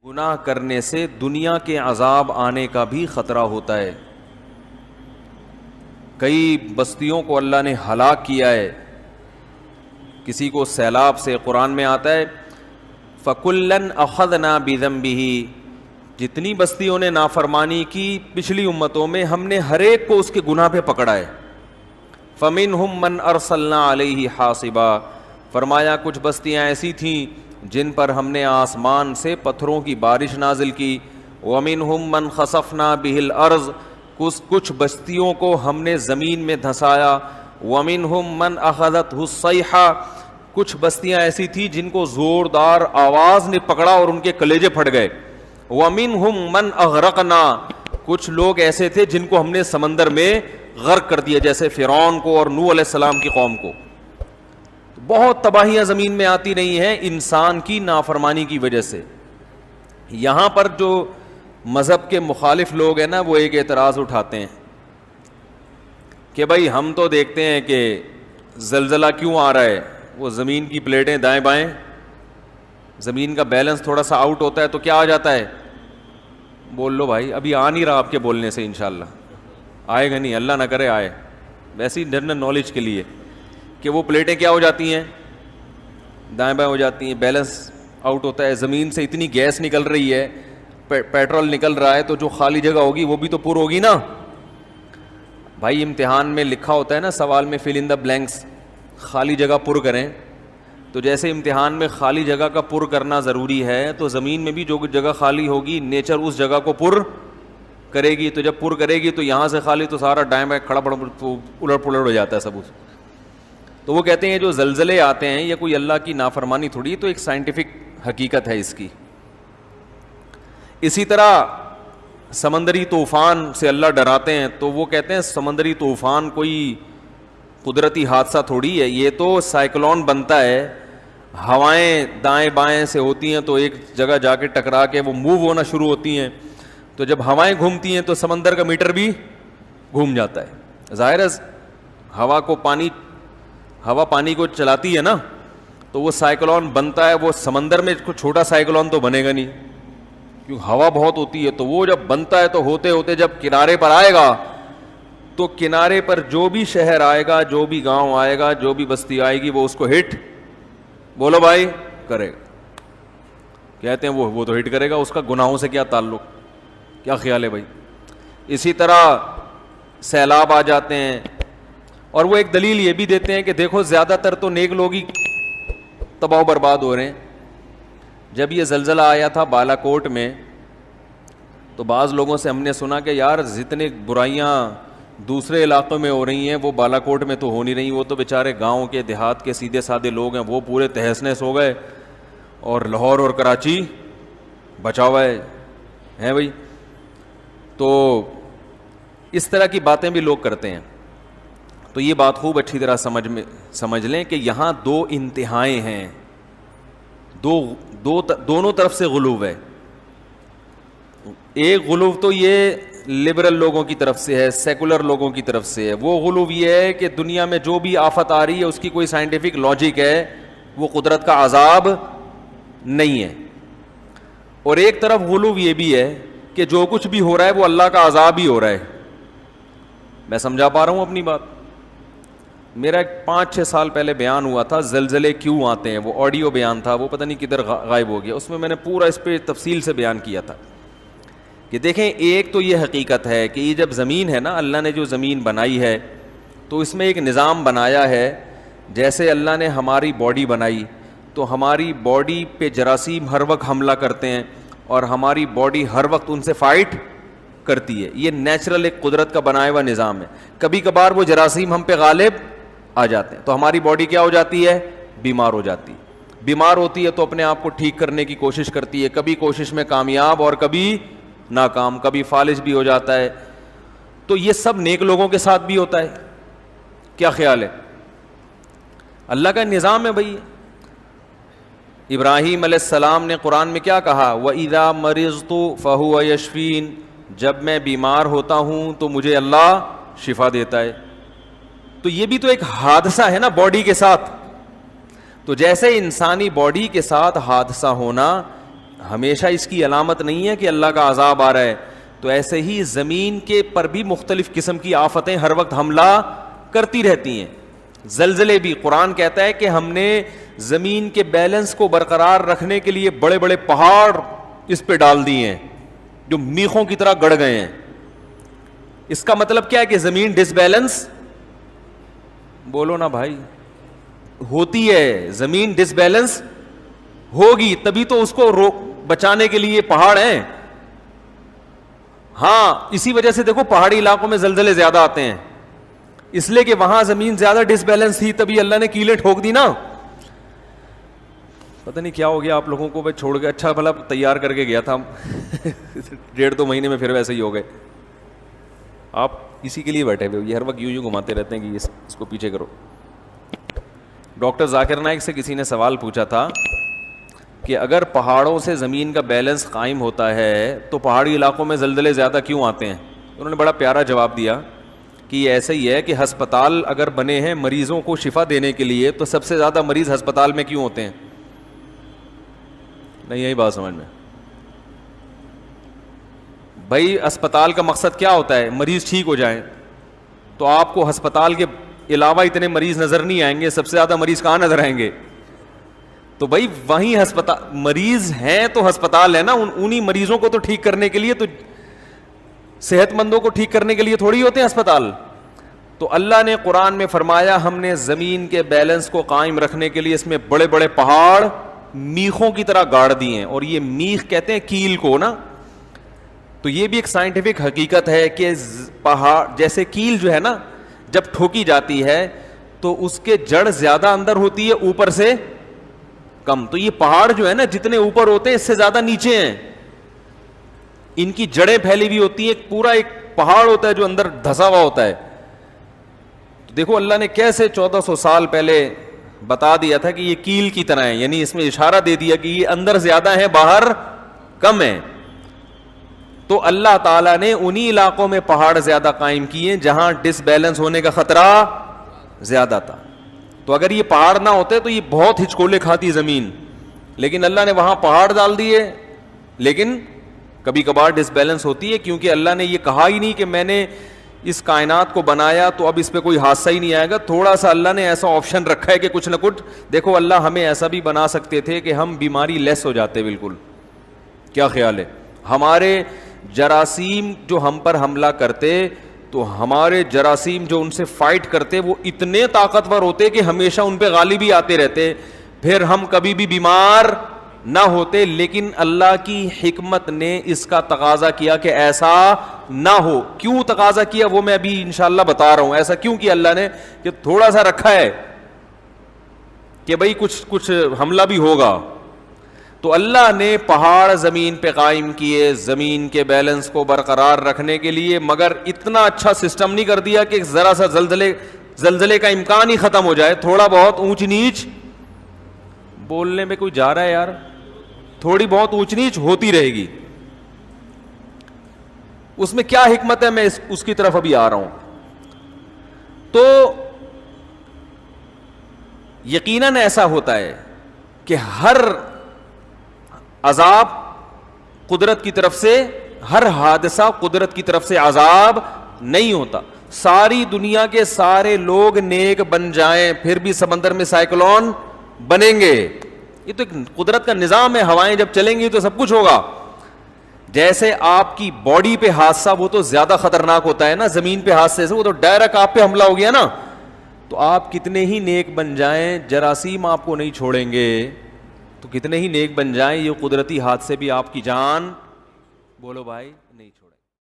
گناہ کرنے سے دنیا کے عذاب آنے کا بھی خطرہ ہوتا ہے. کئی بستیوں کو اللہ نے ہلاک کیا ہے, کسی کو سیلاب سے. قرآن میں آتا ہے فَكُلًّا أَخَذْنَا بِذَنبِهِ, جتنی بستیوں نے نافرمانی کی پچھلی امتوں میں ہم نے ہر ایک کو اس کے گناہ پہ پکڑا ہے. فَمِنْهُمْ مَنْ أَرْسَلْنَا عَلَيْهِ حَاصِبًا, فرمایا کچھ بستیاں ایسی تھیں جن پر ہم نے آسمان سے پتھروں کی بارش نازل کی. وَمِنْهُمْ مَنْ خَسَفْنَا بِهِ الْأَرْضَ, کچھ بستیوں کو ہم نے زمین میں دھنسایا. وَمِنْهُمْ مَنْ أَخَذَتْهُ الصَّيْحَةُ, کچھ بستیاں ایسی تھیں جن کو زوردار آواز نے پکڑا اور ان کے کلیجے پھٹ گئے. وَمِنْهُمْ مَنْ أَغْرَقْنَا, کچھ لوگ ایسے تھے جن کو ہم نے سمندر میں غرق کر دیا, جیسے فرعون کو اور نوح علیہ السلام کی قوم کو. بہت تباہیاں زمین میں آتی رہی ہیں انسان کی نافرمانی کی وجہ سے. یہاں پر جو مذہب کے مخالف لوگ ہیں نا, وہ ایک اعتراض اٹھاتے ہیں کہ بھائی ہم تو دیکھتے ہیں کہ زلزلہ کیوں آ رہا ہے, وہ زمین کی پلیٹیں دائیں بائیں, زمین کا بیلنس تھوڑا سا آؤٹ ہوتا ہے تو کیا آ جاتا ہے. بول لو بھائی, ابھی آ نہیں رہا آپ کے بولنے سے, انشاءاللہ آئے گا نہیں, اللہ نہ کرے آئے. ویسی جنرل نالج کے لیے کہ وہ پلیٹیں کیا ہو جاتی ہیں, دائیں بائیں ہو جاتی ہیں, بیلنس آؤٹ ہوتا ہے. زمین سے اتنی گیس نکل رہی ہے, پیٹرول نکل رہا ہے, تو جو خالی جگہ ہوگی وہ بھی تو پر ہوگی نا. بھائی امتحان میں لکھا ہوتا ہے نا سوال میں فل ان دا بلینکس, خالی جگہ پر کریں. تو جیسے امتحان میں خالی جگہ کا پر کرنا ضروری ہے, تو زمین میں بھی جو جگہ خالی ہوگی نیچر اس جگہ کو پر کرے گی. تو جب پر کرے گی تو یہاں سے خالی تو سارا ڈائم کھڑا پڑ الٹ پلٹ ہو جاتا ہے سب. تو وہ کہتے ہیں جو زلزلے آتے ہیں یہ کوئی اللہ کی نافرمانی تھوڑی, تو ایک سائنٹیفک حقیقت ہے اس کی. اسی طرح سمندری طوفان سے اللہ ڈراتے ہیں, تو وہ کہتے ہیں سمندری طوفان کوئی قدرتی حادثہ تھوڑی ہے, یہ تو سائیکلون بنتا ہے, ہوائیں دائیں بائیں سے ہوتی ہیں تو ایک جگہ جا کے ٹکرا کے وہ موو ہونا شروع ہوتی ہیں. تو جب ہوائیں گھومتی ہیں تو سمندر کا میٹر بھی گھوم جاتا ہے. ظاہر ہے ہوا پانی کو چلاتی ہے نا, تو وہ سائیکلون بنتا ہے. وہ سمندر میں کوئی چھوٹا سائیکلون تو بنے گا نہیں, کیونکہ ہوا بہت ہوتی ہے. تو وہ جب بنتا ہے تو ہوتے ہوتے جب کنارے پر آئے گا, تو کنارے پر جو بھی شہر آئے گا, جو بھی گاؤں آئے گا, جو بھی بستی آئے گی, وہ اس کو ہٹ, بولو بھائی, کرے گا. کہتے ہیں وہ تو ہٹ کرے گا, اس کا گناہوں سے کیا تعلق, کیا خیال ہے بھائی. اسی طرح سیلاب آ جاتے ہیں, اور وہ ایک دلیل یہ بھی دیتے ہیں کہ دیکھو زیادہ تر تو نیک لوگ ہی تباہ و برباد ہو رہے ہیں. جب یہ زلزلہ آیا تھا بالا کوٹ میں, تو بعض لوگوں سے ہم نے سنا کہ یار جتنے برائیاں دوسرے علاقوں میں ہو رہی ہیں وہ بالا کوٹ میں تو ہو نہیں رہی, وہ تو بیچارے گاؤں کے دیہات کے سیدھے سادے لوگ ہیں, وہ پورے تہس نہس ہو گئے, اور لاہور اور کراچی بچا ہوا ہے بھائی. تو اس طرح کی باتیں بھی لوگ کرتے ہیں. تو یہ بات خوب اچھی طرح سمجھ لیں کہ یہاں دو انتہائیں ہیں, دونوں طرف سے غلو ہے. ایک غلو تو یہ لبرل لوگوں کی طرف سے ہے, سیکولر لوگوں کی طرف سے ہے. وہ غلو یہ ہے کہ دنیا میں جو بھی آفت آ رہی ہے اس کی کوئی سائنٹیفک لاجک ہے, وہ قدرت کا عذاب نہیں ہے. اور ایک طرف غلو یہ بھی ہے کہ جو کچھ بھی ہو رہا ہے وہ اللہ کا عذاب ہی ہو رہا ہے. میں سمجھا پا رہا ہوں اپنی بات. میرا 5-6 سال پہلے بیان ہوا تھا زلزلے کیوں آتے ہیں, وہ آڈیو بیان تھا, وہ پتہ نہیں کدھر غائب ہو گیا. اس میں نے پورا اس پہ تفصیل سے بیان کیا تھا کہ دیکھیں ایک تو یہ حقیقت ہے کہ یہ جب زمین ہے نا, اللہ نے جو زمین بنائی ہے تو اس میں ایک نظام بنایا ہے. جیسے اللہ نے ہماری باڈی بنائی, تو ہماری باڈی پہ جراثیم ہر وقت حملہ کرتے ہیں, اور ہماری باڈی ہر وقت ان سے فائٹ کرتی ہے. یہ نیچرل ایک قدرت کا بنایا ہوا نظام ہے. کبھی کبھار وہ جراثیم ہم پہ غالب آ جاتے ہیں, تو ہماری باڈی کیا ہو جاتی ہے, بیمار ہو جاتی ہے. بیمار ہوتی ہے تو اپنے آپ کو ٹھیک کرنے کی کوشش کرتی ہے, کبھی کوشش میں کامیاب اور کبھی ناکام, کبھی فالج بھی ہو جاتا ہے. تو یہ سب نیک لوگوں کے ساتھ بھی ہوتا ہے. کیا خیال ہے, اللہ کا نظام ہے بھائی. ابراہیم علیہ السلام نے قرآن میں کیا کہا, وَإِذَا مَرِضْتُ فَهُوَ يَشْفِينِ, جب میں بیمار ہوتا ہوں تو مجھے اللہ شفا دیتا ہے. تو یہ بھی تو ایک حادثہ ہے نا باڈی کے ساتھ. تو جیسے انسانی باڈی کے ساتھ حادثہ ہونا ہمیشہ اس کی علامت نہیں ہے کہ اللہ کا عذاب آ رہا ہے. تو ایسے ہی زمین کے پر بھی مختلف قسم کی آفتیں ہر وقت حملہ کرتی رہتی ہیں. زلزلے بھی, قرآن کہتا ہے کہ ہم نے زمین کے بیلنس کو برقرار رکھنے کے لیے بڑے بڑے پہاڑ اس پہ ڈال دیے ہیں جو میخوں کی طرح گڑ گئے ہیں. اس کا مطلب کیا ہے کہ زمین ڈس بیلنس, بولو نا بھائی, ہوتی ہے. زمین ڈس بیلنس ہوگی, تبھی تو اس کو بچانے کے لیے پہاڑ ہیں. ہاں, اسی وجہ سے دیکھو پہاڑی علاقوں میں زلزلے زیادہ آتے ہیں, اس لیے کہ وہاں زمین زیادہ ڈس بیلنس تھی, تبھی اللہ نے کیلیں ٹھوک دی نا. پتہ نہیں کیا ہو گیا آپ لوگوں کو, میں چھوڑ کے اچھا بھلا تیار کر کے گیا تھا 1.5-2 مہینے میں پھر ویسے ہی ہو گئے. آپ اسی کے لیے بیٹھے ہوئے, یہ ہر وقت یوں گھماتے رہتے ہیں کہ اس کو پیچھے کرو. ڈاکٹر ذاکر نائک سے کسی نے سوال پوچھا تھا کہ اگر پہاڑوں سے زمین کا بیلنس قائم ہوتا ہے تو پہاڑی علاقوں میں زلزلے زیادہ کیوں آتے ہیں؟ انہوں نے بڑا پیارا جواب دیا کہ یہ ایسا ہی ہے کہ ہسپتال اگر بنے ہیں مریضوں کو شفا دینے کے لیے, تو سب سے زیادہ مریض ہسپتال میں کیوں ہوتے ہیں؟ نہیں, یہی بات سمجھ میں. بھائی اسپتال کا مقصد کیا ہوتا ہے؟ مریض ٹھیک ہو جائیں. تو آپ کو ہسپتال کے علاوہ اتنے مریض نظر نہیں آئیں گے, سب سے زیادہ مریض کہاں نظر آئیں گے؟ تو بھائی وہیں ہسپتال, مریض ہیں تو ہسپتال ہے نا, انہی مریضوں کو تو ٹھیک کرنے کے لیے, تو صحت مندوں کو ٹھیک کرنے کے لیے تھوڑی ہوتے ہیں ہسپتال. تو اللہ نے قرآن میں فرمایا ہم نے زمین کے بیلنس کو قائم رکھنے کے لیے اس میں بڑے بڑے پہاڑ میخوں کی طرح گاڑ دیے ہیں. اور یہ میخ کہتے ہیں کیل کو نا, تو یہ بھی ایک سائنٹیفک حقیقت ہے کہ پہاڑ جیسے کیل جو ہے نا, جب ٹھوکی جاتی ہے تو اس کے جڑ زیادہ اندر ہوتی ہے, اوپر سے کم. تو یہ پہاڑ جو ہے نا جتنے اوپر ہوتے ہیں اس سے زیادہ نیچے ہیں, ان کی جڑیں پھیلی ہوئی ہوتی ہیں, پورا ایک پہاڑ ہوتا ہے جو اندر دھسا ہوا ہوتا ہے. تو دیکھو اللہ نے کیسے 1400 سال پہلے بتا دیا تھا کہ یہ کیل کی طرح ہے, یعنی اس میں اشارہ دے دیا کہ یہ اندر زیادہ ہے باہر کم ہے. تو اللہ تعالیٰ نے انہی علاقوں میں پہاڑ زیادہ قائم کیے جہاں ڈس بیلنس ہونے کا خطرہ زیادہ تھا. تو اگر یہ پہاڑ نہ ہوتے تو یہ بہت ہچکولے کھاتی زمین, لیکن اللہ نے وہاں پہاڑ ڈال دیے. لیکن کبھی کبھار ڈس بیلنس ہوتی ہے, کیونکہ اللہ نے یہ کہا ہی نہیں کہ میں نے اس کائنات کو بنایا تو اب اس پہ کوئی حادثہ ہی نہیں آئے گا. تھوڑا سا اللہ نے ایسا آپشن رکھا ہے کہ کچھ نہ کچھ. دیکھو اللہ ہمیں ایسا بھی بنا سکتے تھے کہ ہم بیماری لیس ہو جاتے بالکل. کیا خیال ہے؟ ہمارے جراثیم جو ہم پر حملہ کرتے, تو ہمارے جراثیم جو ان سے فائٹ کرتے وہ اتنے طاقتور ہوتے کہ ہمیشہ ان پہ غالب ہی آتے رہتے, پھر ہم کبھی بھی بیمار نہ ہوتے. لیکن اللہ کی حکمت نے اس کا تقاضا کیا کہ ایسا نہ ہو. کیوں تقاضا کیا وہ میں ابھی انشاءاللہ بتا رہا ہوں. ایسا کیوں کیا اللہ نے کہ تھوڑا سا رکھا ہے کہ بھئی کچھ حملہ بھی ہوگا. تو اللہ نے پہاڑ زمین پہ قائم کیے زمین کے بیلنس کو برقرار رکھنے کے لیے, مگر اتنا اچھا سسٹم نہیں کر دیا کہ ذرا سا زلزلے کا امکان ہی ختم ہو جائے. تھوڑا بہت اونچ نیچ, بولنے میں کوئی جا رہا ہے یار, تھوڑی بہت اونچ نیچ ہوتی رہے گی. اس میں کیا حکمت ہے میں اس کی طرف ابھی آ رہا ہوں. تو یقیناً ایسا ہوتا ہے کہ ہر عذاب قدرت کی طرف سے, ہر حادثہ قدرت کی طرف سے عذاب نہیں ہوتا. ساری دنیا کے سارے لوگ نیک بن جائیں پھر بھی سمندر میں سائیکلون بنیں گے. یہ تو ایک قدرت کا نظام ہے, ہوائیں جب چلیں گی تو سب کچھ ہوگا. جیسے آپ کی باڈی پہ حادثہ وہ تو زیادہ خطرناک ہوتا ہے نا زمین پہ حادثے سے, وہ تو ڈائریکٹ آپ پہ حملہ ہو گیا نا. تو آپ کتنے ہی نیک بن جائیں جراثیم آپ کو نہیں چھوڑیں گے. تو کتنے ہی نیک بن جائیں یہ قدرتی حادثے بھی آپ کی جان, بولو بھائی, نہیں چھوڑیں.